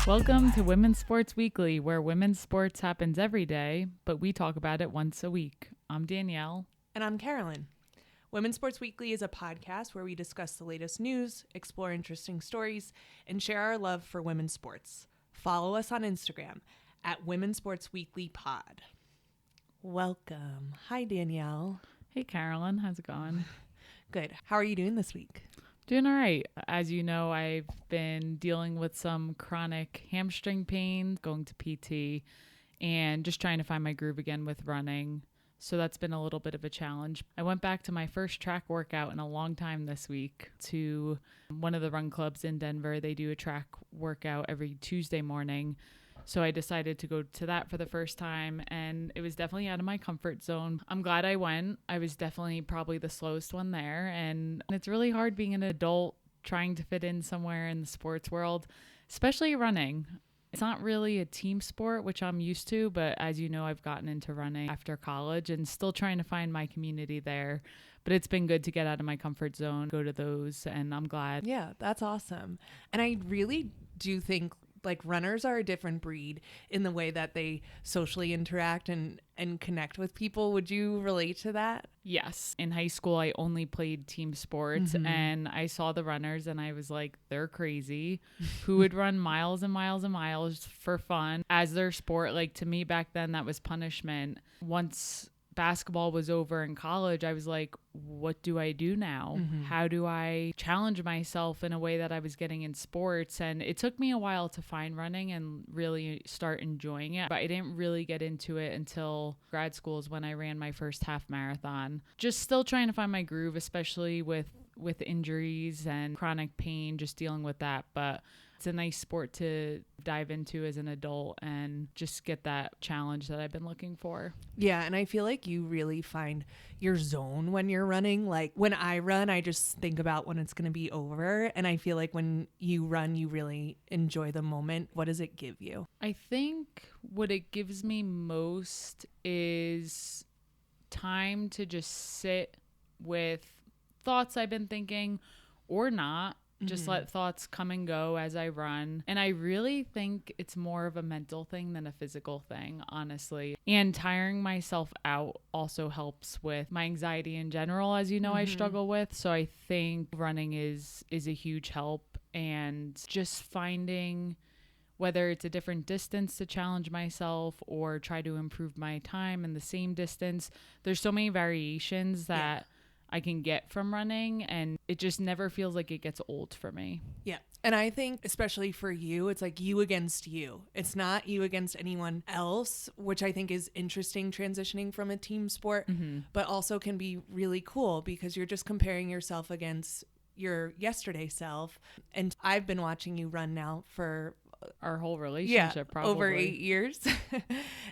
Welcome to Women's Sports Weekly, where women's sports happens every day, but we talk about it once a week. I'm Danielle. And I'm Carolyn. Women's Sports Weekly is a podcast where we discuss the latest news, explore interesting stories, and share our love for women's sports. Follow us on Instagram at Women's Sports Weekly Pod. Welcome. Hi, Danielle. Hey, Carolyn. How's it going? Good. How are you doing this week? Doing all right. As you know, I've been dealing with some chronic hamstring pain, going to PT, and just trying to find my groove again with running. So that's been a little bit of a challenge. I went back to my first track workout in a long time this week to one of the run clubs in Denver. They do a track workout every Tuesday morning. So I decided to go to that for the first time, and it was definitely out of my comfort zone. I'm glad I went. I was definitely probably the slowest one there, and it's really hard being an adult trying to fit in somewhere in the sports world, especially running. It's not really a team sport, which I'm used to, but as you know, I've gotten into running after college and still trying to find my community there. But it's been good to get out of my comfort zone, go to those, and I'm glad. Yeah, that's awesome. And I really do think like runners are a different breed in the way that they socially interact and connect with people. Would you relate to that? Yes. In high school, I only played team sports and I saw the runners and I was like, they're crazy. Who would run miles and miles and miles for fun as their sport? Like to me back then, that was punishment. Once basketball was over in college, I was like, what do I do now? How do I challenge myself in a way that I was getting in sports? And it took me a while to find running and really start enjoying it. But I didn't really get into it until grad school is when I ran my first half marathon. Just still trying to find my groove, especially with injuries and chronic pain, just dealing with that. But it's a nice sport to dive into as an adult and just get that challenge that I've been looking for. Yeah, and I feel like you really find your zone when you're running. Like when I run, I just think about when it's going to be over. And I feel like when you run, you really enjoy the moment. What does it give you? I think what it gives me most is time to just sit with thoughts I've been thinking or not. Just let thoughts come and go as I run. And I really think it's more of a mental thing than a physical thing, honestly. And tiring myself out also helps with my anxiety in general, as you know, I struggle with. So I think running is a huge help. And just finding whether it's a different distance to challenge myself or try to improve my time in the same distance. There's so many variations that I can get from running, and it just never feels like it gets old for me. Yeah. And I think especially for you, it's like you against you. It's not you against anyone else, which I think is interesting transitioning from a team sport, but also can be really cool because you're just comparing yourself against your yesterday self. And I've been watching you run now for our whole relationship, probably over 8 years.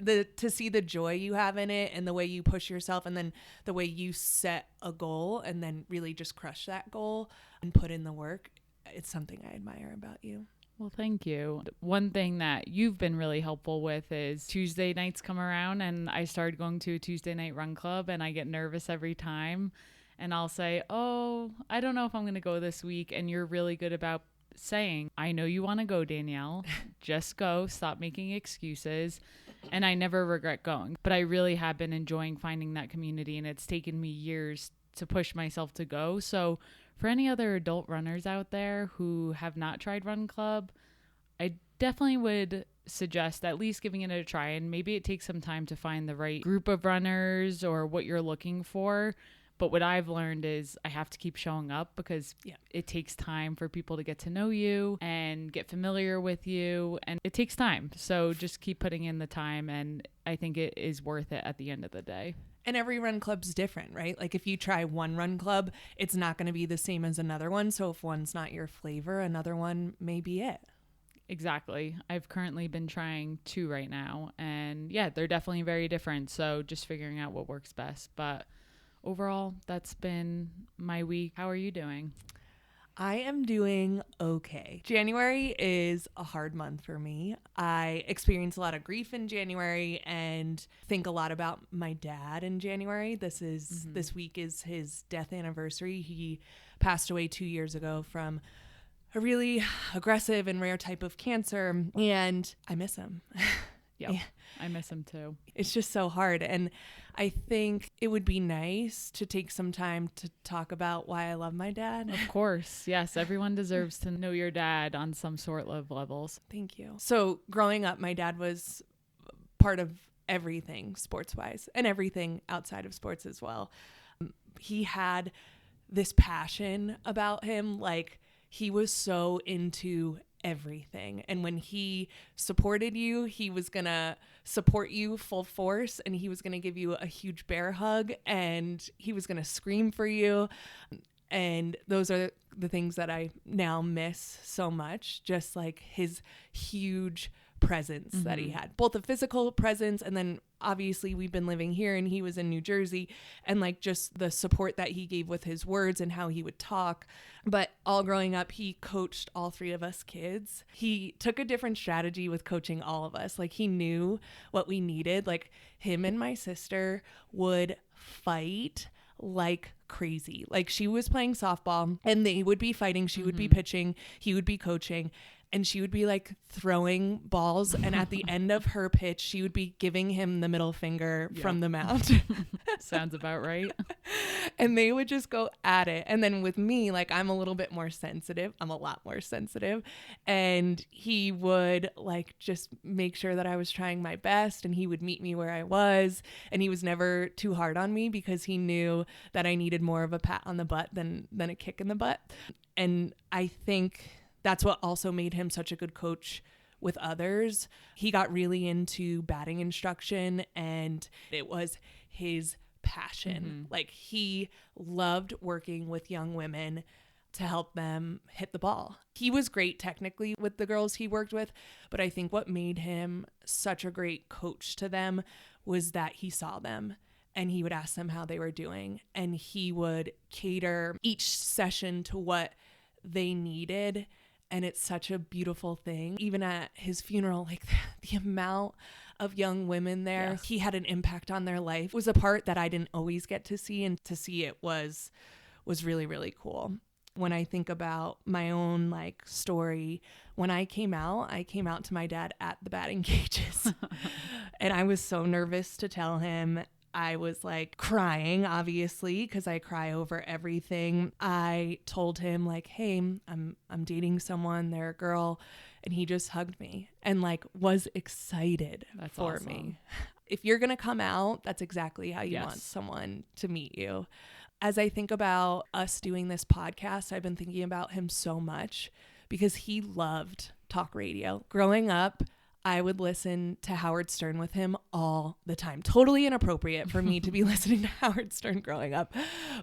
To see the joy you have in it and the way you push yourself and then the way you set a goal and then really just crush that goal and put in the work, it's something I admire about you. Well, thank you. One thing that you've been really helpful with is Tuesday nights come around and I started going to a Tuesday night run club and I get nervous every time and I'll say, oh, I don't know if I'm going to go this week. And you're really good about saying, I know you want to go, Danielle, just go, stop making excuses. And I never regret going, but I really have been enjoying finding that community and it's taken me years to push myself to go. So for any other adult runners out there who have not tried Run Club, I definitely would suggest at least giving it a try, and maybe it takes some time to find the right group of runners or what you're looking for. But what I've learned is I have to keep showing up because it takes time for people to get to know you and get familiar with you. And it takes time. So just keep putting in the time. And I think it is worth it at the end of the day. And every run club's different, right? Like if you try one run club, it's not going to be the same as another one. So if one's not your flavor, another one may be it. Exactly. I've currently been trying 2 right now, and yeah, they're definitely very different. So just figuring out what works best. But overall, that's been my week. How are you doing? I am doing okay. January is a hard month for me. I experience a lot of grief in January and think a lot about my dad in January. This week is his death anniversary. He passed away 2 years ago from a really aggressive and rare type of cancer, and I miss him. Yeah, I miss him too. It's just so hard. And I think it would be nice to take some time to talk about why I love my dad. Of course. Yes. Everyone deserves to know your dad on some sort of levels. Thank you. So growing up, my dad was part of everything sports wise and everything outside of sports as well. He had this passion about him. Like, he was so into everything. And when he supported you, he was going to support you full force, and he was going to give you a huge bear hug, and he was going to scream for you. And those are the things that I now miss so much, just like his huge presence that he had, both a physical presence, and then obviously we've been living here and he was in New Jersey, and like just the support that he gave with his words and how he would talk. But all growing up, he coached all 3 of us kids. He took a different strategy with coaching all of us. Like, he knew what we needed. Like, him and my sister would fight like crazy. Like, she was playing softball and they would be fighting. She would be pitching, he would be coaching, and she would be like throwing balls. And at the end of her pitch, she would be giving him the middle finger from the mound. Sounds about right. And they would just go at it. And then with me, like, I'm a little bit more sensitive. I'm a lot more sensitive. And he would like just make sure that I was trying my best, and he would meet me where I was. And he was never too hard on me because he knew that I needed more of a pat on the butt than a kick in the butt. And I think that's what also made him such a good coach with others. He got really into batting instruction, and it was his passion. Like, he loved working with young women to help them hit the ball. He was great technically with the girls he worked with, but I think what made him such a great coach to them was that he saw them and he would ask them how they were doing, and he would cater each session to what they needed. And it's such a beautiful thing. Even at his funeral, like, the amount of young women there, he had an impact on their life. It was a part that I didn't always get to see, and to see it was really, really cool. When I think about my own like story, when I came out to my dad at the batting cages. And I was so nervous to tell him. I was like crying, obviously, because I cry over everything. I told him like, hey, I'm dating someone, they're a girl. And he just hugged me and like was excited for me. If you're going to come out, that's exactly how you want someone to meet you. As I think about us doing this podcast, I've been thinking about him so much because he loved talk radio. Growing up, I would listen to Howard Stern with him all the time. Totally inappropriate for me to be listening to Howard Stern growing up,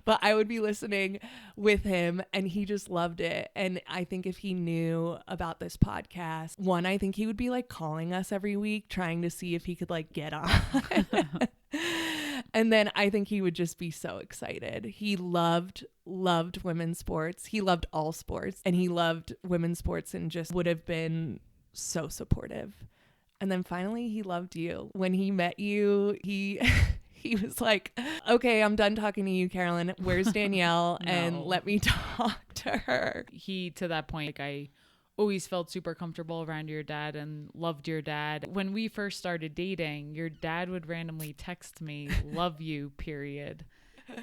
but I would be listening with him, and he just loved it. And I think if he knew about this podcast, one, I think he would be like calling us every week, trying to see if he could like get on. And then I think he would just be so excited. He loved women's sports. He loved all sports, and he loved women's sports, and just would have been so supportive. And then finally, he loved you. When he met you, he was like, okay, I'm done talking to you, Carolyn. Where's Danielle? No. And let me talk to her. He, to that point, like, I always felt super comfortable around your dad and loved your dad. When we first started dating, your dad would randomly text me, love you, period.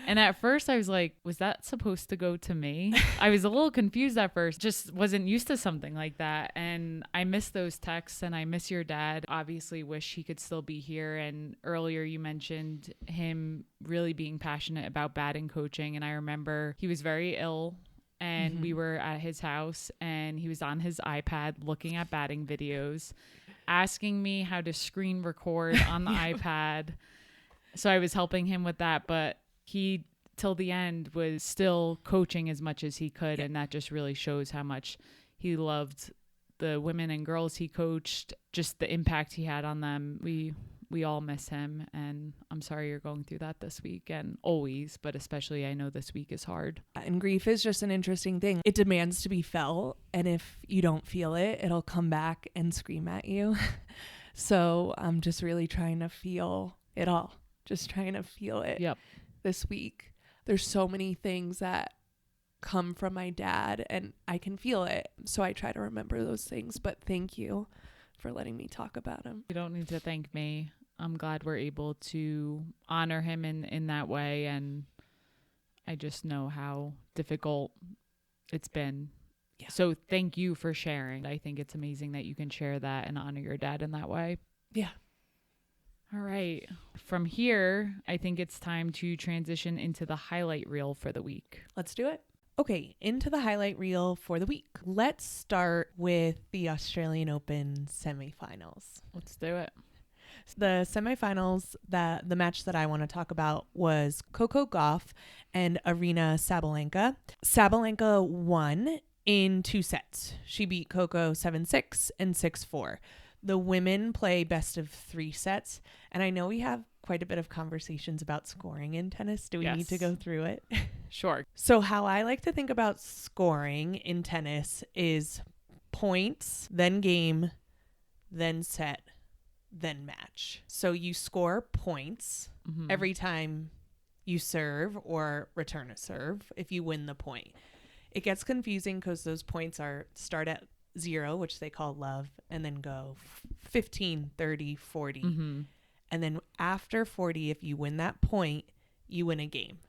And at first I was like, was that supposed to go to me? I was a little confused at first, just wasn't used to something like that. And I miss those texts, and I miss your dad. Obviously wish he could still be here. And earlier you mentioned him really being passionate about batting coaching. And I remember he was very ill, and we were at his house, and he was on his iPad looking at batting videos, asking me how to screen record on the iPad. So I was helping him with that, but he, till the end, was still coaching as much as he could. And that just really shows how much he loved the women and girls he coached, just the impact he had on them. We all miss him, and I'm sorry you're going through that this week, and always, but especially I know this week is hard. And grief is just an interesting thing. It demands to be felt, and if you don't feel it, it'll come back and scream at you. So I'm just really trying to feel it all. Just trying to feel it. Yep. This week. There's so many things that come from my dad, and I can feel it. So I try to remember those things, but thank you for letting me talk about him. You don't need to thank me. I'm glad we're able to honor him in that way, and I just know how difficult it's been. Yeah. So thank you for sharing. I think it's amazing that you can share that and honor your dad in that way. Yeah. All right. From here, I think it's time to transition into the highlight reel for the week. Let's do it. Okay, into the highlight reel for the week. Let's start with the Australian Open semifinals. Let's do it. The semifinals, the match that I want to talk about was Coco Gauff and Aryna Sabalenka. Sabalenka won in 2 sets. She beat Coco 7-6 and 6-4. The women play best of 3 sets, and I know we have quite a bit of conversations about scoring in tennis. Do we need to go through it? Sure. So how I like to think about scoring in tennis is points, then game, then set, then match. So you score points every time you serve or return a serve if you win the point. It gets confusing because those points start at 0, which they call love, and then go 15, 30, 40. And then after 40, if you win that point, you win a game.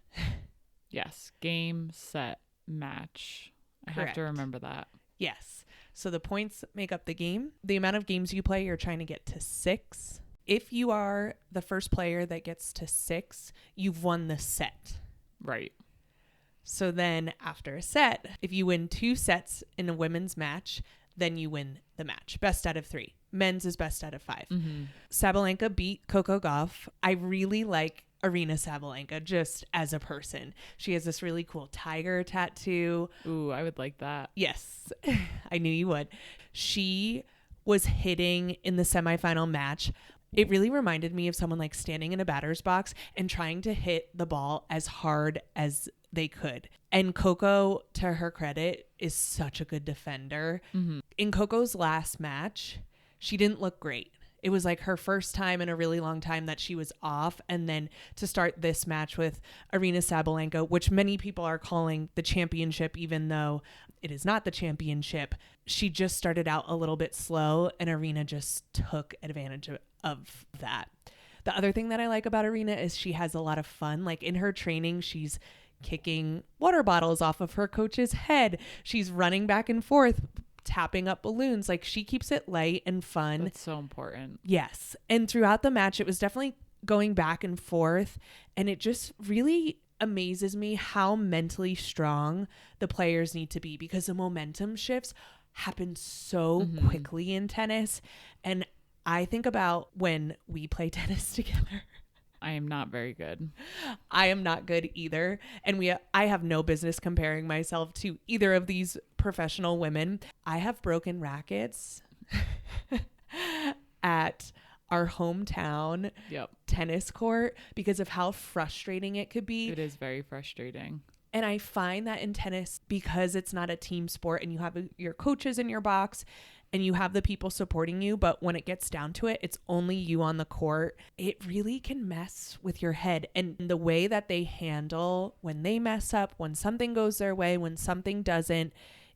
Yes. Game, set, match. I have to remember that. Yes. So the points make up the game. The amount of games you play, you're trying to get to 6. If you are the first player that gets to 6, you've won the set. Right. So then after a set, if you win 2 sets in a women's match, then you win the match. Best out of 3. Men's is best out of 5. Sabalenka beat Coco Gauff. I really like Aryna Sabalenka just as a person. She has this really cool tiger tattoo. Ooh, I would like that. Yes, I knew you would. She was hitting in the semifinal match. It really reminded me of someone like standing in a batter's box and trying to hit the ball as hard as they could. And Coco, to her credit, is such a good defender. In Coco's last match, she didn't look great. It was like her first time in a really long time that she was off. And then to start this match with Aryna Sabalenka, which many people are calling the championship, even though it is not the championship, she just started out a little bit slow, and Aryna just took advantage of that. The other thing that I like about Aryna is she has a lot of fun. Like in her training, she's kicking water bottles off of her coach's head. She's running back and forth, tapping up balloons. Like she keeps it light and fun. That's so important. Yes. And throughout the match, it was definitely going back and forth. And it just really amazes me how mentally strong the players need to be, because the momentum shifts happen so quickly in tennis. And I think about when we play tennis together. I am not very good. I am not good either. And I have no business comparing myself to either of these professional women. I have broken rackets at our hometown tennis court because of how frustrating it could be. It is very frustrating. And I find that in tennis, because it's not a team sport and you have your coaches in your box and you have the people supporting you, but when it gets down to it, it's only you on the court. It really can mess with your head. And the way that they handle when they mess up, when something goes their way, when something doesn't,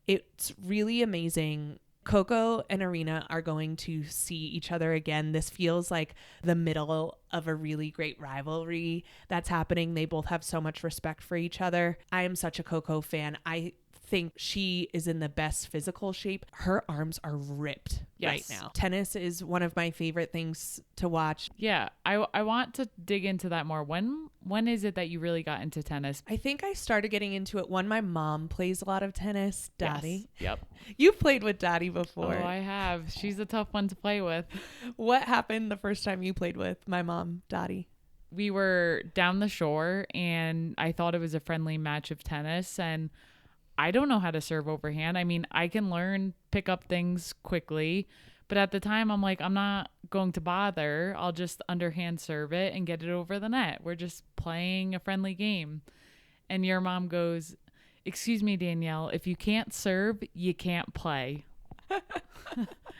it's really amazing. Coco and Aryna are going to see each other again. This feels like the middle of a really great rivalry that's happening. They both have so much respect for each other. I am such a Coco fan. I think she is in the best physical shape. Her arms are ripped right now. Tennis is one of my favorite things to watch. Yeah, I want to dig into that more. When is it that you really got into tennis? I think I started getting into it when my mom plays a lot of tennis. Dottie. Yes. Yep. You've played with Dottie before. Oh, I have. She's a tough one to play with. What happened the first time you played with my mom, Dottie? We were down the shore and I thought it was a friendly match of tennis, and I don't know how to serve overhand. I mean, I can pick up things quickly, but at the time I'm like, I'm not going to bother. I'll just underhand serve it and get it over the net. We're just playing a friendly game. And your mom goes, "Excuse me, Danielle, if you can't serve, you can't play."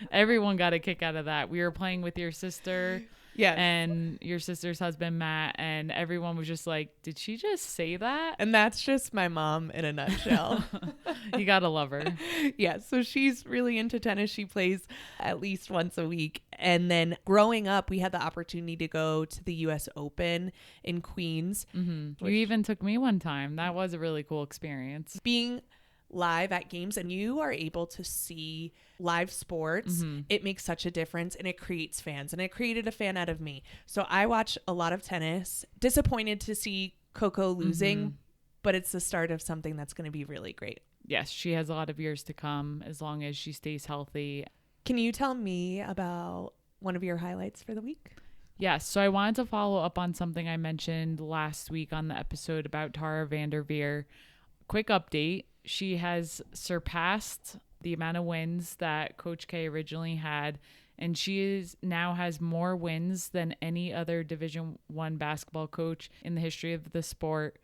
Everyone got a kick out of that. We were playing with your sister. Yes. And your sister's husband, Matt, and everyone was just like, did she just say that? And that's just my mom in a nutshell. You gotta love her. Yeah, so she's really into tennis. She plays at least once a week. And then growing up, we had the opportunity to go to the US Open in Queens. Mm-hmm. You even took me one time. That was a really cool experience. Being live at games and you are able to see live sports, it makes such a difference and it creates fans, and it created a fan out of me. So I watch a lot of tennis, disappointed to see Coco losing, but it's the start of something that's going to be really great. Yes, she has a lot of years to come as long as she stays healthy. Can you tell me about one of your highlights for the week? Yes, so I wanted to follow up on something I mentioned last week on the episode about Tara Vanderveer. Quick update. She has surpassed the amount of wins that Coach K originally had, and she now has more wins than any other Division I basketball coach in the history of the sport,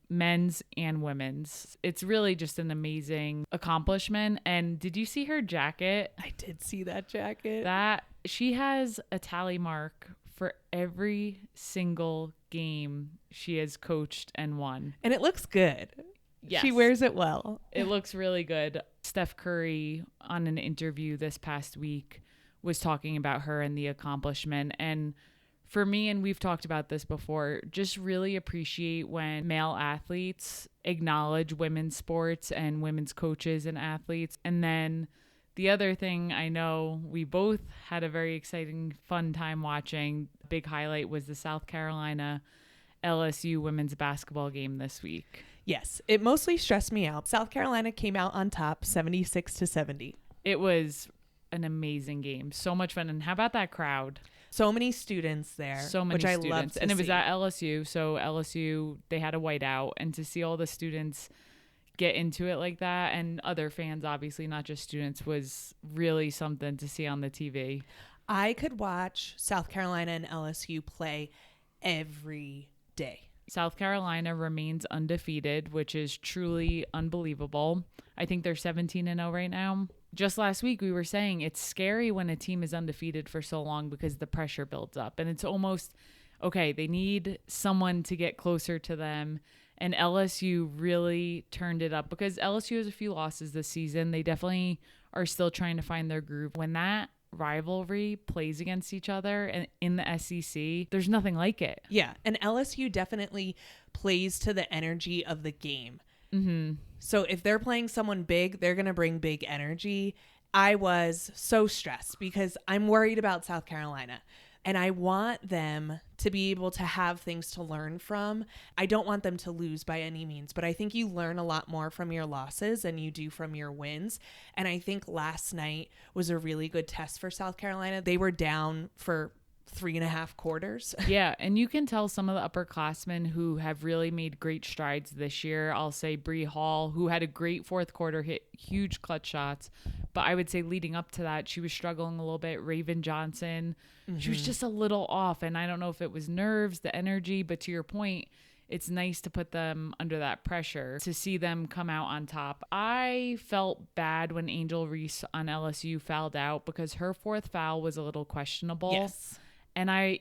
men's and women's. It's really just an amazing accomplishment. And did you see her jacket? I did see that jacket. That she has a tally mark for every single game she has coached and won. And it looks good. Yes. She wears it well. It looks really good. Steph Curry, on an interview this past week, was talking about her and the accomplishment. And for me, and we've talked about this before, just really appreciate when male athletes acknowledge women's sports and women's coaches and athletes. And then the other thing, I know we both had a very exciting, fun time watching. Big highlight was the South Carolina LSU women's basketball game this week. Yes, it mostly stressed me out. South Carolina came out on top 76-70. It was an amazing game. So much fun. And how about that crowd? So many students there, So many which students. I loved to and it was see. at LSU. So LSU, they had a whiteout. And to see all the students get into it like that, and other fans, obviously, not just students, was really something to see on the TV. I could watch South Carolina and LSU play every day. South Carolina remains undefeated, which is truly unbelievable. I think they're 17-0 right now. Just last week, we were saying it's scary when a team is undefeated for so long because the pressure builds up. And it's almost, okay, they need someone to get closer to them. And LSU really turned it up because LSU has a few losses this season. They definitely are still trying to find their groove. When that rivalry plays against each other and in the SEC, there's nothing like it. Yeah, and LSU definitely plays to the energy of the game. Mm-hmm. So if they're playing someone big, they're going to bring big energy. I was so stressed because I'm worried about South Carolina. And I want them to be able to have things to learn from. I don't want them to lose by any means, but I think you learn a lot more from your losses than you do from your wins. And I think last night was a really good test for South Carolina. They were down for 3.5 quarters. Yeah, and you can tell some of the upperclassmen who have really made great strides this year. I'll say Bree Hall, who had a great fourth quarter, hit huge clutch shots. But I would say leading up to that, she was struggling a little bit. Raven Johnson, she was just a little off. And I don't know if it was nerves, the energy, but to your point, it's nice to put them under that pressure to see them come out on top. I felt bad when Angel Reese on LSU fouled out because her fourth foul was a little questionable. Yes. And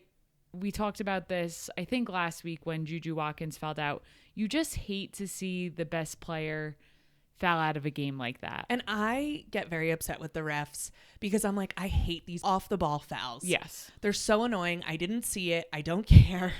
we talked about this, I think last week when Juju Watkins fouled out. You just hate to see the best player foul out of a game like that. And I get very upset with the refs because I'm like, I hate these off the ball fouls. Yes. They're so annoying. I didn't see it. I don't care.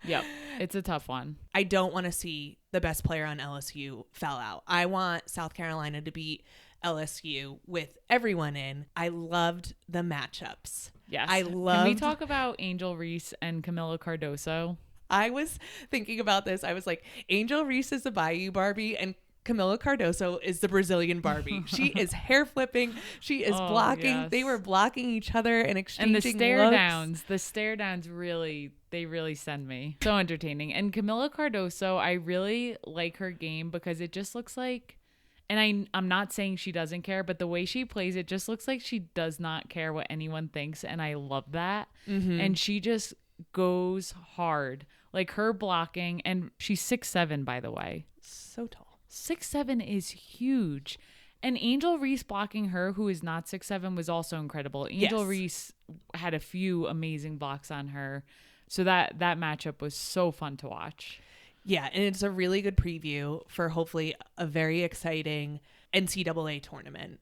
Yep. It's a tough one. I don't want to see the best player on LSU foul out. I want South Carolina to beat LSU with everyone in. I loved the matchups. Yes. Can we talk about Angel Reese and Camila Cardoso? I was thinking about this. I was like, Angel Reese is the Bayou Barbie and Camila Cardoso is the Brazilian Barbie. She is hair flipping. She is blocking. Yes. They were blocking each other and exchanging And the stare looks. downs. The stare downs really send me. So entertaining. And Camila Cardoso, I really like her game because it just looks like And I'm not saying she doesn't care, but the way she plays, it just looks like she does not care what anyone thinks. And I love that. And she just goes hard. Like her blocking, and she's 6'7", by the way. So tall. 6'7" is huge. And Angel Reese blocking her, who is not 6'7", was also incredible. Angel Reese had a few amazing blocks on her. So that matchup was so fun to watch. Yeah, and it's a really good preview for hopefully a very exciting NCAA tournament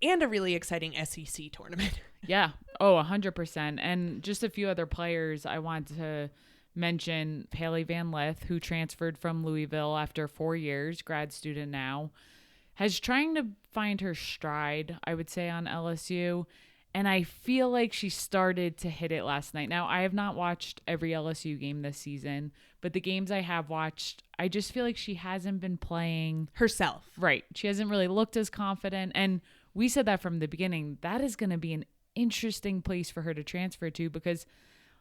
and a really exciting SEC tournament. Yeah. Oh, 100%. And just a few other players I want to mention. Haley Van Lith, who transferred from Louisville after 4 years, grad student now, has trying to find her stride, I would say, on LSU. And I feel like she started to hit it last night. Now, I have not watched every LSU game this season, but the games I have watched, I just feel like she hasn't been playing herself. Right. She hasn't really looked as confident. And we said that from the beginning. That is going to be an interesting place for her to transfer to because,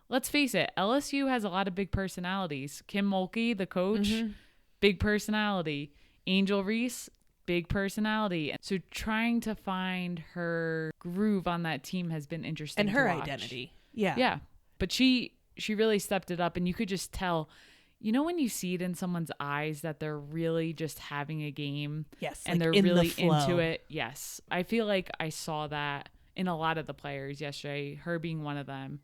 let's face it, LSU has a lot of big personalities. Kim Mulkey, the coach, big personality. Angel Reese, big personality. So trying to find her groove on that team has been interesting. And her to watch. identity. Yeah. Yeah. But she really stepped it up, and you could just tell, you know, when you see it in someone's eyes that they're really just having a game. Yes. And like they're really the flow. into it. Yes. I feel like I saw that in a lot of the players yesterday, her being one of them.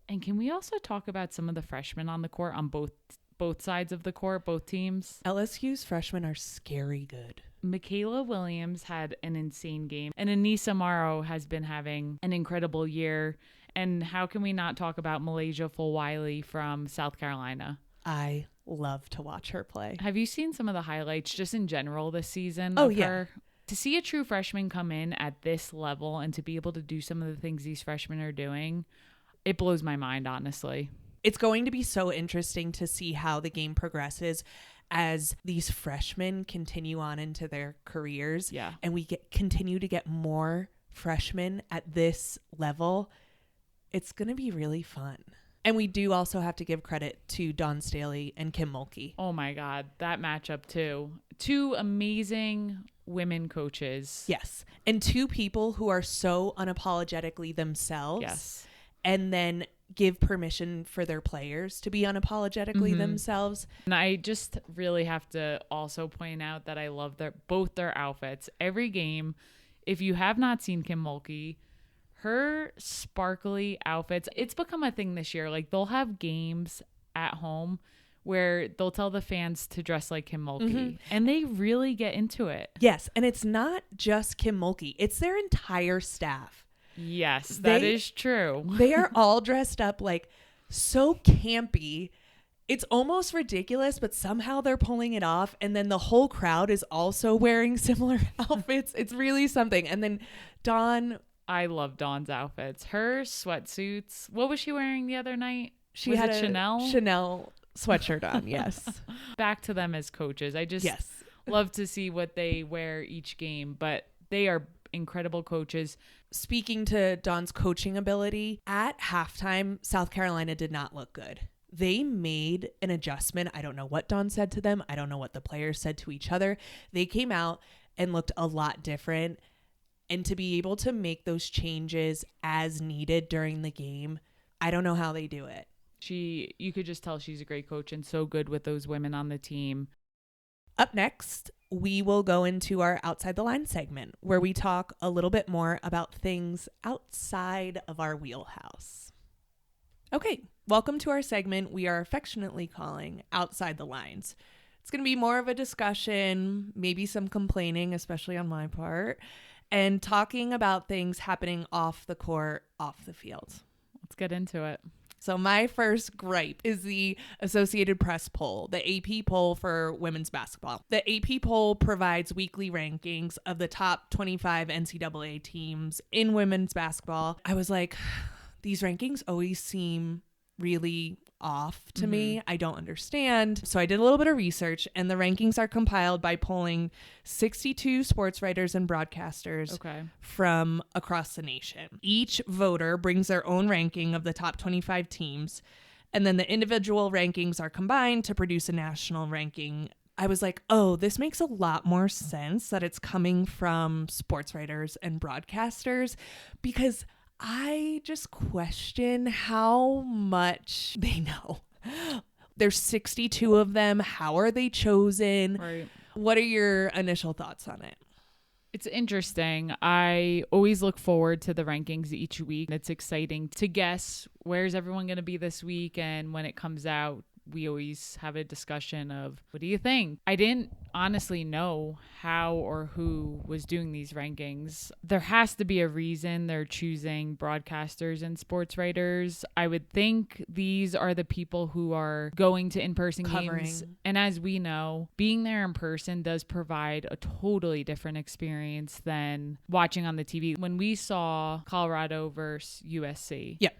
And can we also talk about some of the freshmen on the court on both sides of the court, both teams? LSU's freshmen are scary good. Michaela Williams had an insane game, and Anissa Morrow has been having an incredible year. And how can we not talk about Malaysia Fulwiley from South Carolina? I love to watch her play. Have you seen some of the highlights just in general this season? Oh, of yeah. her? To see a true freshman come in at this level and to be able to do some of the things these freshmen are doing, it blows my mind, honestly. It's going to be so interesting to see how the game progresses as these freshmen continue on into their careers. Yeah. And we continue to get more freshmen at this level. It's going to be really fun. And we do also have to give credit to Dawn Staley and Kim Mulkey. Oh my God, that matchup too. Two amazing women coaches. Yes. And two people who are so unapologetically themselves. Yes. And then give permission for their players to be unapologetically themselves. And I just really have to also point out that I love both their outfits. Every game, if you have not seen Kim Mulkey, her sparkly outfits, it's become a thing this year. Like, they'll have games at home where they'll tell the fans to dress like Kim Mulkey. And they really get into it. Yes. And it's not just Kim Mulkey. It's their entire staff. Yes, that is true. They are all dressed up like so campy. It's almost ridiculous, but somehow they're pulling it off. And then the whole crowd is also wearing similar outfits. It's really something. And then Dawn. I love Dawn's outfits. Her sweatsuits. What was she wearing the other night? She was had it a Chanel sweatshirt on. Yes. Back to them as coaches. I just love to see what they wear each game, but they are incredible coaches. Speaking to Dawn's coaching ability, at halftime, South Carolina did not look good. They made an adjustment. I don't know what Dawn said to them. I don't know what the players said to each other. They came out and looked a lot different. And to be able to make those changes as needed during the game, I don't know how they do it. You could just tell she's a great coach and so good with those women on the team. Up next, we will go into our Outside the Line segment where we talk a little bit more about things outside of our wheelhouse. Okay, welcome to our segment we are affectionately calling Outside the Lines. It's going to be more of a discussion, maybe some complaining, especially on my part, and talking about things happening off the court, off the field. Let's get into it. So my first gripe is the Associated Press poll, the AP poll for women's basketball. The AP poll provides weekly rankings of the top 25 NCAA teams in women's basketball. I was like, these rankings always seem really off to me. I don't understand. So I did a little bit of research, and the rankings are compiled by polling 62 sports writers and broadcasters from across the nation. Each voter brings their own ranking of the top 25 teams, and then the individual rankings are combined to produce a national ranking I was like, oh, this makes a lot more sense that it's coming from sports writers and broadcasters, because I just question how much they know. There's 62 of them. How are they chosen? Right. What are your initial thoughts on it? It's interesting. I always look forward to the rankings each week. It's exciting to guess where's everyone going to be this week. And when it comes out, we always have a discussion of, what do you think? I didn't honestly know how or who was doing these rankings. There has to be a reason they're choosing broadcasters and sports writers. I would think these are the people who are going to in-person games. And as we know, being there in person does provide a totally different experience than watching on the TV. When we saw Colorado versus USC. Yep.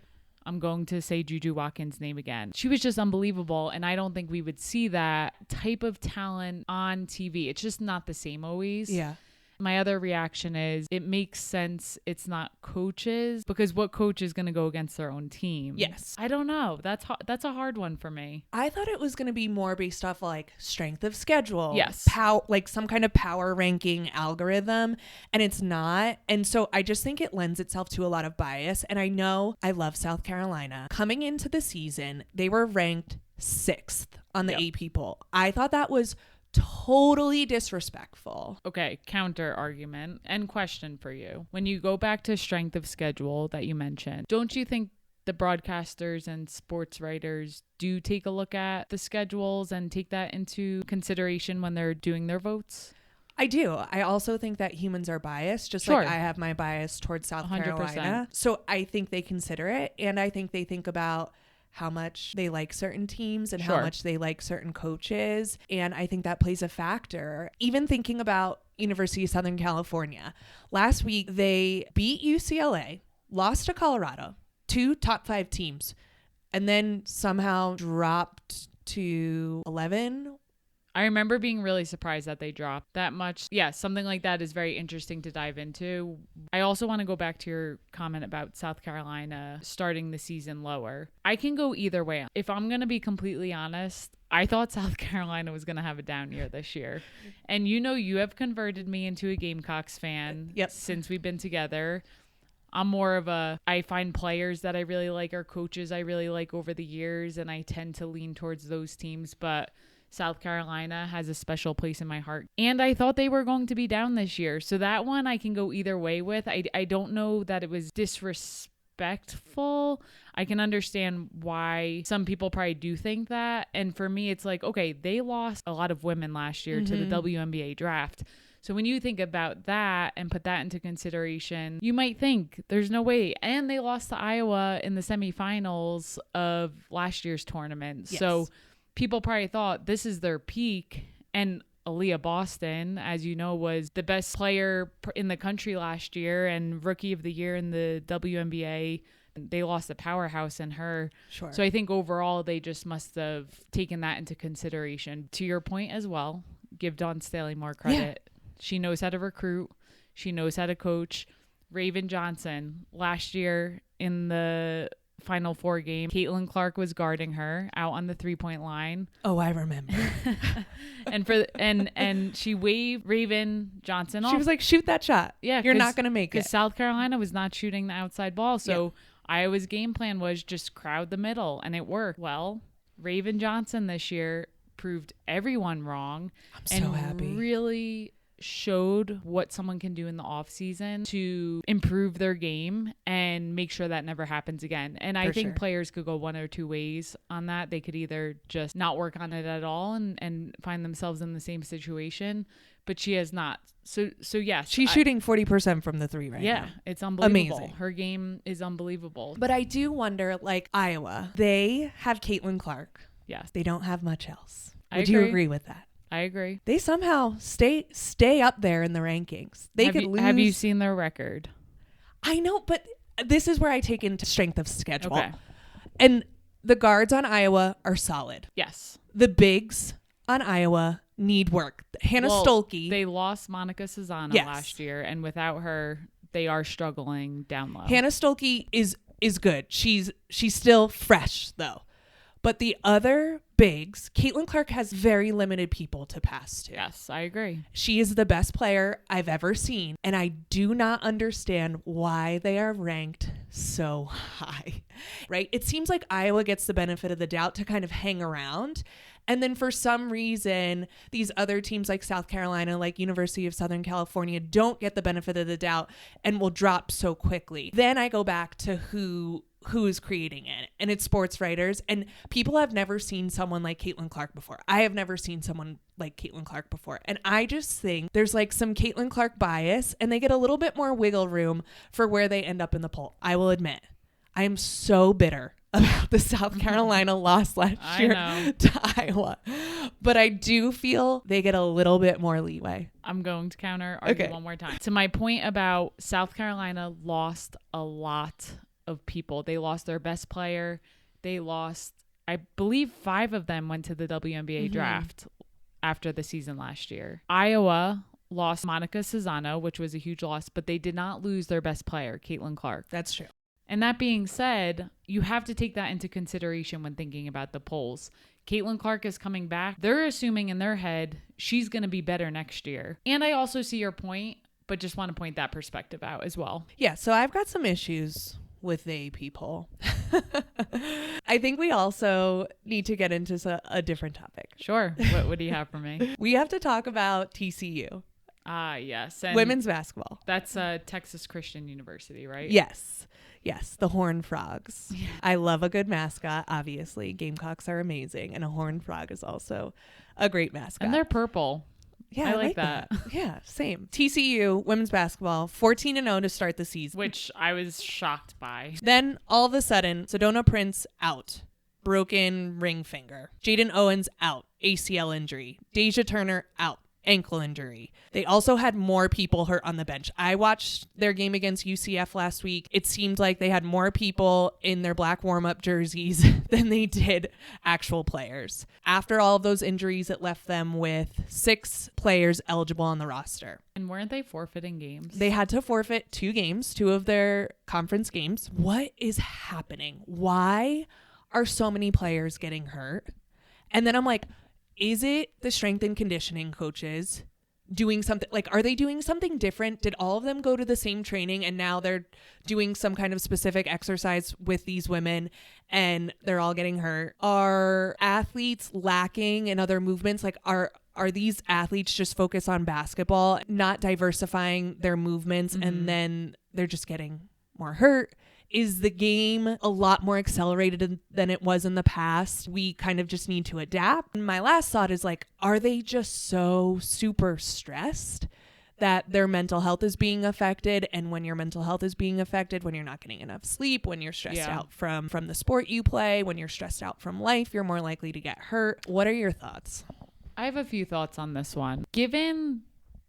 I'm going to say Juju Watkins' name again. She was just unbelievable, and I don't think we would see that type of talent on TV. It's just not the same always. Yeah. My other reaction is it makes sense it's not coaches, because what coach is going to go against their own team? Yes. I don't know. That's a hard one for me. I thought it was going to be more based off like strength of schedule. Yes. Like some kind of power ranking algorithm, and it's not. And so I just think it lends itself to a lot of bias. And I know I love South Carolina. Coming into the season, they were ranked 6th on the AP poll. I thought that was totally disrespectful. Okay, counter argument and question for you. When you go back to strength of schedule that you mentioned, don't you think the broadcasters and sports writers do take a look at the schedules and take that into consideration when they're doing their votes? I do. I also think that humans are biased, just Sure. like I have my bias towards South 100%. Carolina. So I think they consider it, and I think they think about how much they like certain teams and Sure. how much they like certain coaches. And I think that plays a factor. Even thinking about University of Southern California. Last week, they beat UCLA, lost to Colorado, 2 top 5 teams, and then somehow dropped to 11. I remember being really surprised that they dropped that much. Yeah, something like that is very interesting to dive into. I also want to go back to your comment about South Carolina starting the season lower. I can go either way. If I'm going to be completely honest, I thought South Carolina was going to have a down year this year. And you have converted me into a Gamecocks fan since we've been together. I'm more of I find players that I really like or coaches I really like over the years, and I tend to lean towards those teams. But South Carolina has a special place in my heart. And I thought they were going to be down this year. So that one I can go either way with. I don't know that it was disrespectful. I can understand why some people probably do think that. And for me, it's like, okay, they lost a lot of women last year to the WNBA draft. So when you think about that and put that into consideration, you might think there's no way. And they lost to Iowa in the semifinals of last year's tournament. Yes. So people probably thought this is their peak. And Aaliyah Boston, as you know, was the best player in the country last year and rookie of the year in the WNBA. They lost a powerhouse in her. Sure. So I think overall they just must have taken that into consideration. To your point as well, give Dawn Staley more credit. Yeah. She knows how to recruit. She knows how to coach. Raven Johnson, last year in the Final Four game, Caitlin Clark was guarding her out on the 3-point line. Oh, I remember. and she waved Raven Johnson off. She was like, shoot that shot. Yeah, you're not going to make it. Because South Carolina was not shooting the outside ball. So Iowa's game plan was just crowd the middle, and it worked. Well, Raven Johnson this year proved everyone wrong. I'm so happy. Really showed what someone can do in the off season to improve their game and make sure that never happens again. And I think players could go one or two ways on that. They could either just not work on it at all and find themselves in the same situation, but she has not. So yes. She's shooting 40% from the 3 right now. Yeah, it's unbelievable. Amazing. Her game is unbelievable. But I do wonder, like Iowa, they have Caitlin Clark. Yes. They don't have much else. I Would you agree with that? I agree. They somehow stay up there in the rankings. They could lose. Have you seen their record? I know, but this is where I take into strength of schedule. Okay. And the guards on Iowa are solid. Yes. The bigs on Iowa need work. Hannah Stolke. They lost Monica Susanna last year, and without her, they are struggling down low. Hannah Stolke is good. She's still fresh though. But the other bigs, Caitlin Clark has very limited people to pass to. Yes, I agree. She is the best player I've ever seen, and I do not understand why they are ranked so high, right? It seems like Iowa gets the benefit of the doubt to kind of hang around. And then for some reason, these other teams like South Carolina, like University of Southern California, don't get the benefit of the doubt and will drop so quickly. Then I go back to who is creating it, and it's sports writers, and people have never seen someone like Caitlin Clark before. I have never seen someone like Caitlin Clark before, and I just think there's like some Caitlin Clark bias, and they get a little bit more wiggle room for where they end up in the poll. I will admit, I am so bitter about the South Carolina loss last year to Iowa, but I do feel they get a little bit more leeway. I'm going to counter argue one more time. To my point about South Carolina lost a lot of people. They lost their best player. They lost, I believe 5 of them went to the WNBA draft after the season last year. Iowa lost Monica Cesano, which was a huge loss, but they did not lose their best player, Caitlin Clark. That's true. And that being said, you have to take that into consideration when thinking about the polls. Caitlin Clark is coming back. They're assuming in their head she's going to be better next year. And I also see your point, but just want to point that perspective out as well. Yeah, so I've got some issues with the AP poll. I think we also need to get into a different topic. Sure. What do you have for me? We have to talk about TCU. Ah, yes. And women's basketball. That's Texas Christian University, right? Yes. Yes, the Horned Frogs. Yeah. I love a good mascot, obviously. Gamecocks are amazing, and a Horned Frog is also a great mascot. And they're purple. Yeah, I like that. Yeah, same. TCU women's basketball, 14-0 to start the season. Which I was shocked by. Then all of a sudden, Sedona Prince out. Broken ring finger. Jaden Owens out. ACL injury. Deja Turner out. Ankle injury. They also had more people hurt on the bench. I watched their game against UCF last week. It seemed like they had more people in their black warm-up jerseys than they did actual players. After all of those injuries, it left them with 6 players eligible on the roster. And weren't they forfeiting games? They had to forfeit 2 games, 2 of their conference games. What is happening? Why are so many players getting hurt? And then I'm like, is it the strength and conditioning coaches doing something? Like, are they doing something different? Did all of them go to the same training and now they're doing some kind of specific exercise with these women and they're all getting hurt? Are athletes lacking in other movements? Like, are these athletes just focused on basketball, not diversifying their movements, and then they're just getting more hurt? Is the game a lot more accelerated than it was in the past? We kind of just need to adapt. And my last thought is like, are they just so super stressed that their mental health is being affected? And when your mental health is being affected, when you're not getting enough sleep, when you're stressed out from the sport you play, when you're stressed out from life, you're more likely to get hurt. What are your thoughts? I have a few thoughts on this one. Given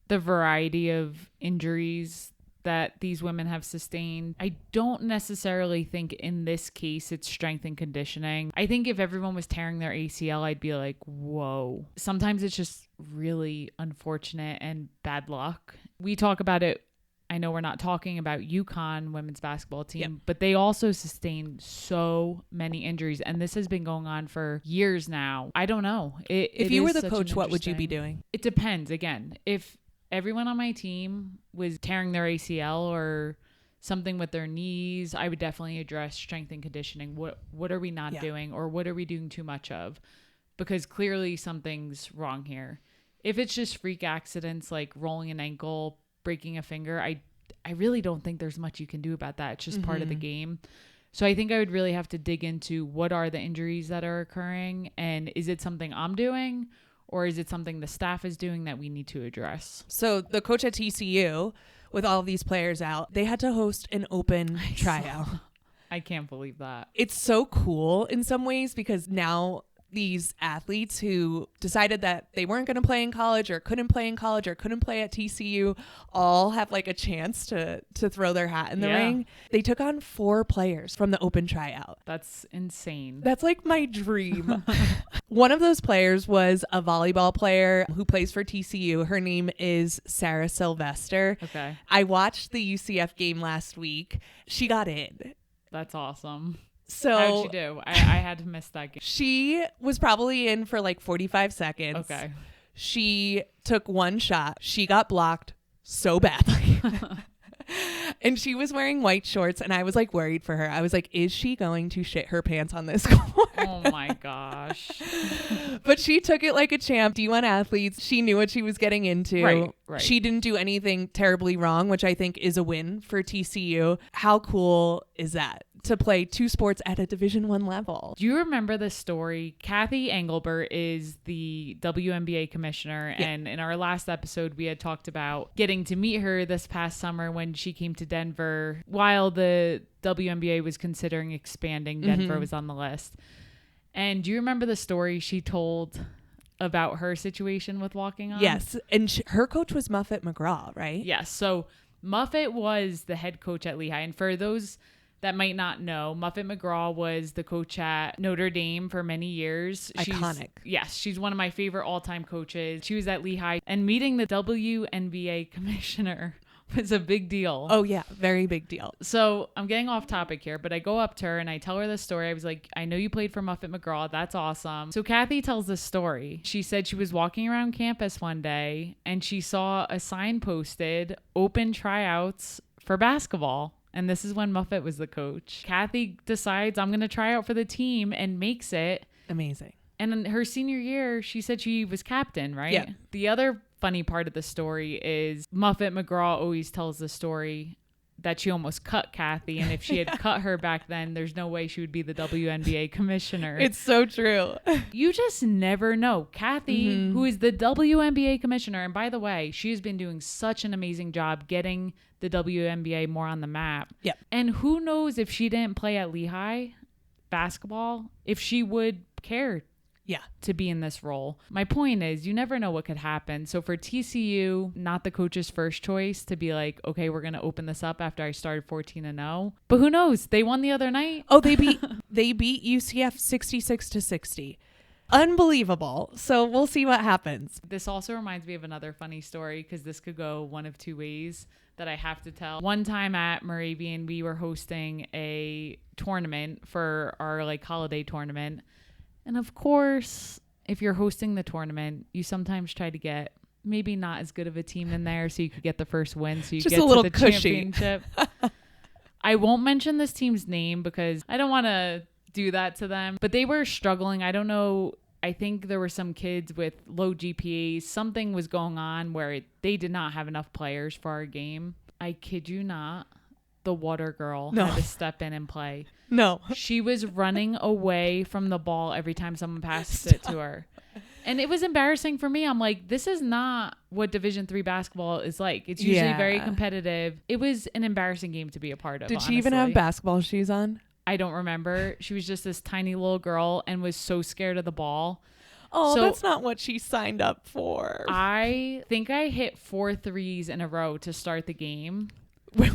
the variety of injuries that these women have sustained, I don't necessarily think in this case it's strength and conditioning. I think if everyone was tearing their ACL, I'd be like, whoa. Sometimes it's just really unfortunate and bad luck. We talk about it. I know we're not talking about UConn women's basketball team, but they also sustained so many injuries, and this has been going on for years now. I don't know. If you were the coach, what would you be doing? It depends. Again, if everyone on my team was tearing their ACL or something with their knees, I would definitely address strength and conditioning. What are we not doing, or what are we doing too much of? Because clearly something's wrong here. If it's just freak accidents like rolling an ankle, breaking a finger, I really don't think there's much you can do about that. It's just part of the game. So I think I would really have to dig into what are the injuries that are occurring, and is it something I'm doing, or is it something the staff is doing that we need to address? So the coach at TCU, with all of these players out, they had to host an open tryout. I can't believe that. It's so cool in some ways, because now these athletes who decided that they weren't going to play in college or couldn't play in college or couldn't play at TCU all have like a chance to throw their hat in the ring. They took on 4 players from the open tryout. That's insane. That's like my dream. One of those players was a volleyball player who plays for TCU. Her name is Sarah Sylvester. Okay. I watched the UCF game last week. She got in. That's awesome. So how'd she do? I had to miss that game. She was probably in for like 45 seconds. Okay. She took one shot. She got blocked so badly. And she was wearing white shorts, and I was like worried for her. I was like, is she going to shit her pants on this court? Oh my gosh. But she took it like a champ. D1 athletes. She knew what she was getting into. Right. She didn't do anything terribly wrong, which I think is a win for TCU. How cool is that? To play two sports at a Division I level. Do you remember the story? Kathy Engelbert is the WNBA commissioner. Yeah. And in our last episode, we had talked about getting to meet her this past summer when she came to Denver. While the WNBA was considering expanding, Denver was on the list. And do you remember the story she told about her situation with Walk-ons? Yes. And her coach was Muffet McGraw, right? Yes. So Muffet was the head coach at Lehigh. And for those that might not know, Muffet McGraw was the coach at Notre Dame for many years. Iconic. She's one of my favorite all-time coaches. She was at Lehigh, and meeting the WNBA commissioner was a big deal. Oh, yeah. Very big deal. So I'm getting off topic here, but I go up to her and I tell her this story. I was like, I know you played for Muffet McGraw. That's awesome. So Kathy tells this story. She said she was walking around campus one day and she saw a sign posted, open tryouts for basketball. And this is when Muffet was the coach. Kathy decides, I'm going to try out for the team, and makes it. Amazing. And in her senior year, she said she was captain, right? Yeah. The other funny part of the story is Muffet McGraw always tells the story that she almost cut Kathy. And if she had cut her back then, there's no way she would be the WNBA commissioner. It's so true. You just never know. Kathy, who is the WNBA commissioner, and by the way, she's been doing such an amazing job getting the WNBA more on the map. Yep. And who knows if she didn't play at Lehigh basketball, if she would care to be in this role. My point is, you never know what could happen. So for TCU, not the coach's first choice to be like, okay, we're going to open this up after I started 14-0. But who knows? They won the other night. Oh, they beat UCF 66-60. Unbelievable. So we'll see what happens. This also reminds me of another funny story, because this could go one of two ways that I have to tell. One time at Moravian, we were hosting a tournament for our like holiday tournament. And of course, if you're hosting the tournament, you sometimes try to get maybe not as good of a team in there so you could get the first win, so you just get a little to the cushy championship. I won't mention this team's name because I don't want to do that to them, but they were struggling. I don't know. I think there were some kids with low GPAs. Something was going on where they did not have enough players for our game. I kid you not. The water girl had to step in and play. No. She was running away from the ball every time someone passed it to her. And it was embarrassing for me. I'm like, this is not what Division III basketball is like. It's usually very competitive. It was an embarrassing game to be a part of. Did she even have basketball shoes on? I don't remember. She was just this tiny little girl and was so scared of the ball. Oh, so that's not what she signed up for. I think I hit 4 threes in a row to start the game.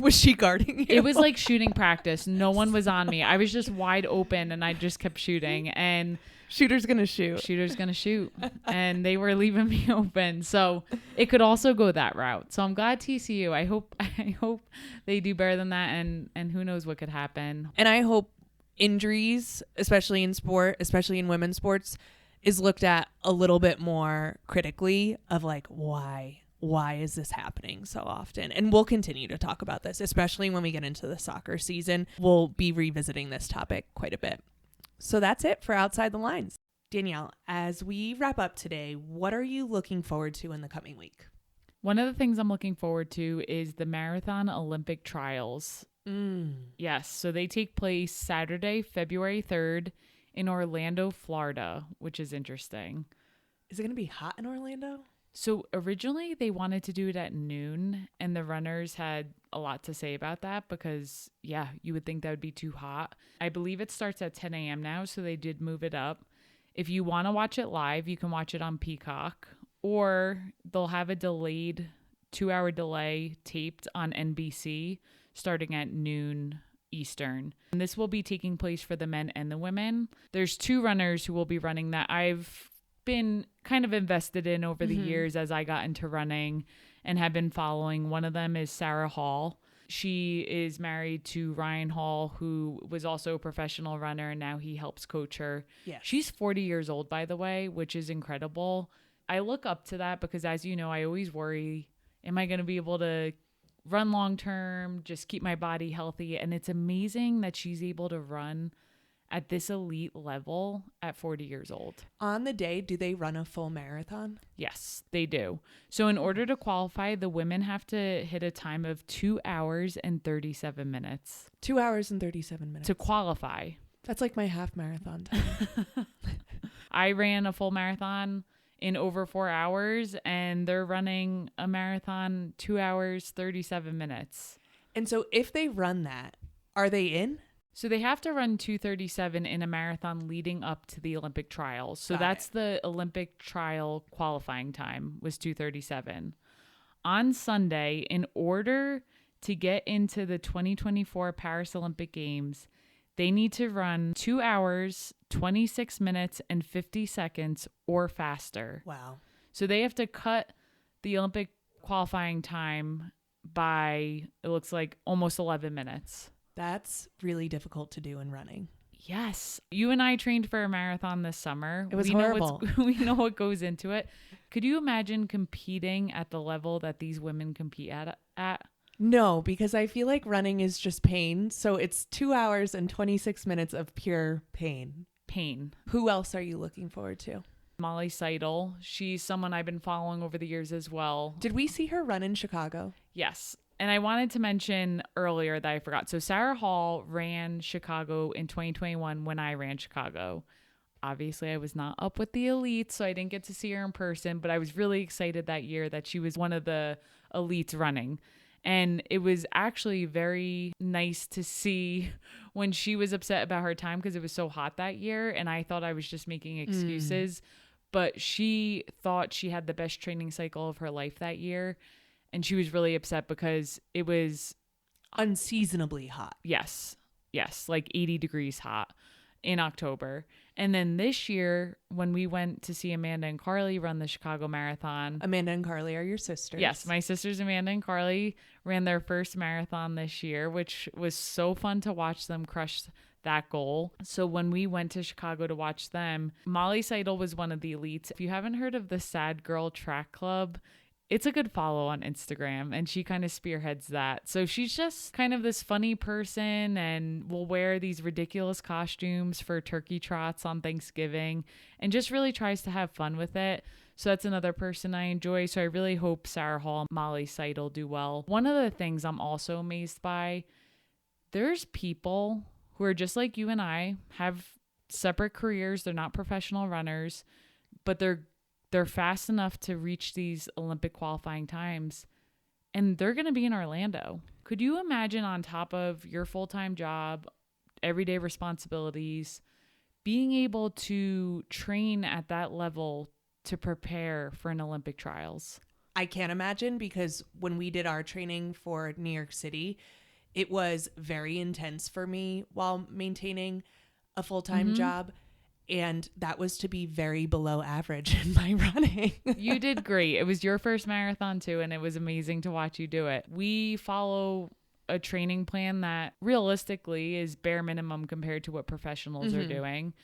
Was she guarding you? It was like shooting practice. No one was on me. I was just wide open and I just kept shooting. And shooter's gonna shoot. Shooter's gonna shoot. And they were leaving me open. So it could also go that route. So I'm glad TCU. I hope they do better than that, and who knows what could happen. And I hope injuries, especially in sport, especially in women's sports, is looked at a little bit more critically of like why is this happening so often? And we'll continue to talk about this, especially when we get into the soccer season. We'll be revisiting this topic quite a bit. So that's it for Outside the Lines. Danielle, as we wrap up today, what are you looking forward to in the coming week? One of the things I'm looking forward to is the Marathon Olympic Trials. Yes, so they take place Saturday, February 3rd in Orlando, Florida, which is interesting. Is it going to be hot in Orlando? So originally they wanted to do it at noon, and the runners had a lot to say about that because, yeah, you would think that would be too hot. I believe it starts at 10 a.m. now, so they did move it up. If you want to watch it live, you can watch it on Peacock, or they'll have a delayed 2-hour delay taped on NBC starting at noon Eastern. And this will be taking place for the men and the women. There's 2 runners who will be running that I've been kind of invested in over the years as I got into running and have been following. One of them is Sarah Hall. She is married to Ryan Hall, who was also a professional runner, and now he helps coach her. Yes. She's 40 years old, by the way, which is incredible. I look up to that because, as you know, I always worry, am I going to be able to run long term, just keep my body healthy? And it's amazing that she's able to run at this elite level at 40 years old. On the day, do they run a full marathon? Yes, they do. So in order to qualify, the women have to hit a time of 2 hours and 37 minutes. 2 hours and 37 minutes. To qualify. That's like my half marathon time. I ran a full marathon in over 4 hours, and they're running a marathon 2 hours, 37 minutes. And so if they run that, are they in? So they have to run 2:37 in a marathon leading up to the Olympic trials. So that's the Olympic trial qualifying time was 2:37. On Sunday, in order to get into the 2024 Paris Olympic Games, they need to run 2 hours, 26 minutes, and 50 seconds or faster. Wow. So they have to cut the Olympic qualifying time by, it looks like, almost 11 minutes. That's really difficult to do in running. Yes. You and I trained for a marathon this summer. It was horrible. We know what goes into it. Could you imagine competing at the level that these women compete at? No, because I feel like running is just pain. So it's 2 hours and 26 minutes of pure pain. Pain. Who else are you looking forward to? Molly Seidel. She's someone I've been following over the years as well. Did we see her run in Chicago? Yes. And I wanted to mention earlier that I forgot. So Sarah Hall ran Chicago in 2021 when I ran Chicago. Obviously, I was not up with the elites, so I didn't get to see her in person, but I was really excited that year that she was one of the elites running. And it was actually very nice to see when she was upset about her time because it was so hot that year. And I thought I was just making excuses, but she thought she had the best training cycle of her life that year. And she was really upset because it was unseasonably hot. Yes, like 80 degrees hot in October. And then this year, when we went to see Amanda and Carly run the Chicago Marathon. Amanda and Carly are your sisters. Yes, my sisters Amanda and Carly ran their first marathon this year, which was so fun to watch them crush that goal. So when we went to Chicago to watch them, Molly Seidel was one of the elites. If you haven't heard of the Sad Girl Track Club, it's a good follow on Instagram, and she kind of spearheads that. So she's just kind of this funny person and will wear these ridiculous costumes for turkey trots on Thanksgiving and just really tries to have fun with it. So that's another person I enjoy. So I really hope Sarah Hall and Molly Seidel do well. One of the things I'm also amazed by, there's people who are just like you and I, have separate careers. They're not professional runners, but they're fast enough to reach these Olympic qualifying times, and they're going to be in Orlando. Could you imagine, on top of your full-time job, everyday responsibilities, being able to train at that level to prepare for an Olympic trials? I can't imagine, because when we did our training for New York City, it was very intense for me while maintaining a full-time job. And that was to be very below average in my running. You did great. It was your first marathon too, and it was amazing to watch you do it. We follow a training plan that realistically is bare minimum compared to what professionals are doing.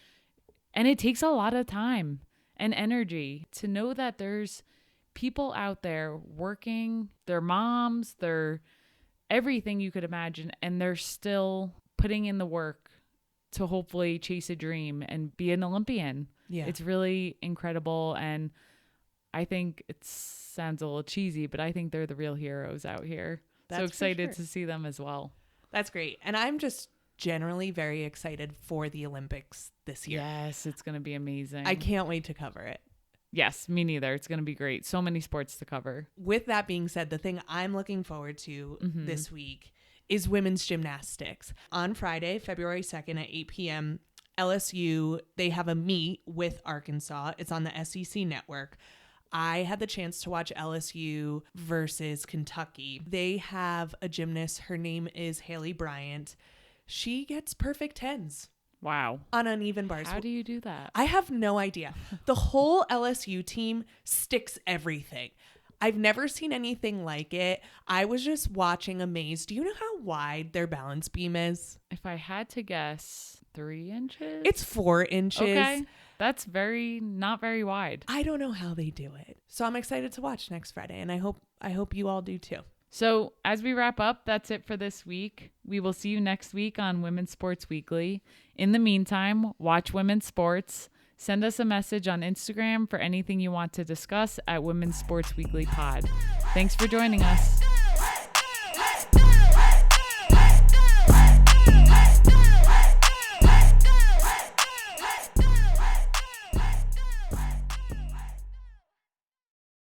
And it takes a lot of time and energy to know that there's people out there working, their moms, their everything you could imagine, and they're still putting in the work to hopefully chase a dream and be an Olympian. Yeah. It's really incredible. And I think it sounds a little cheesy, but I think they're the real heroes out here. That's so excited for sure. to see them as well. That's great. And I'm just generally very excited for the Olympics this year. Yes, it's going to be amazing. I can't wait to cover it. Yes, me neither. It's going to be great. So many sports to cover. With that being said, the thing I'm looking forward to this week is women's gymnastics. On Friday, February 2nd at 8 p.m., LSU, they have a meet with Arkansas. It's on the SEC network. I had the chance to watch LSU versus Kentucky. They have a gymnast. Her name is Haley Bryant. She gets perfect tens. Wow. On uneven bars. How do you do that? I have no idea. The whole LSU team sticks everything. I've never seen anything like it. I was just watching amazed. Do you know how wide their balance beam is? If I had to guess, 3 inches? It's 4 inches. Okay. That's not very wide. I don't know how they do it. So I'm excited to watch next Friday, and I hope you all do too. So as we wrap up, that's it for this week. We will see you next week on Women's Sports Weekly. In the meantime, watch women's sports. Send us a message on Instagram for anything you want to discuss at Women's Sports Weekly Pod. Thanks for joining us.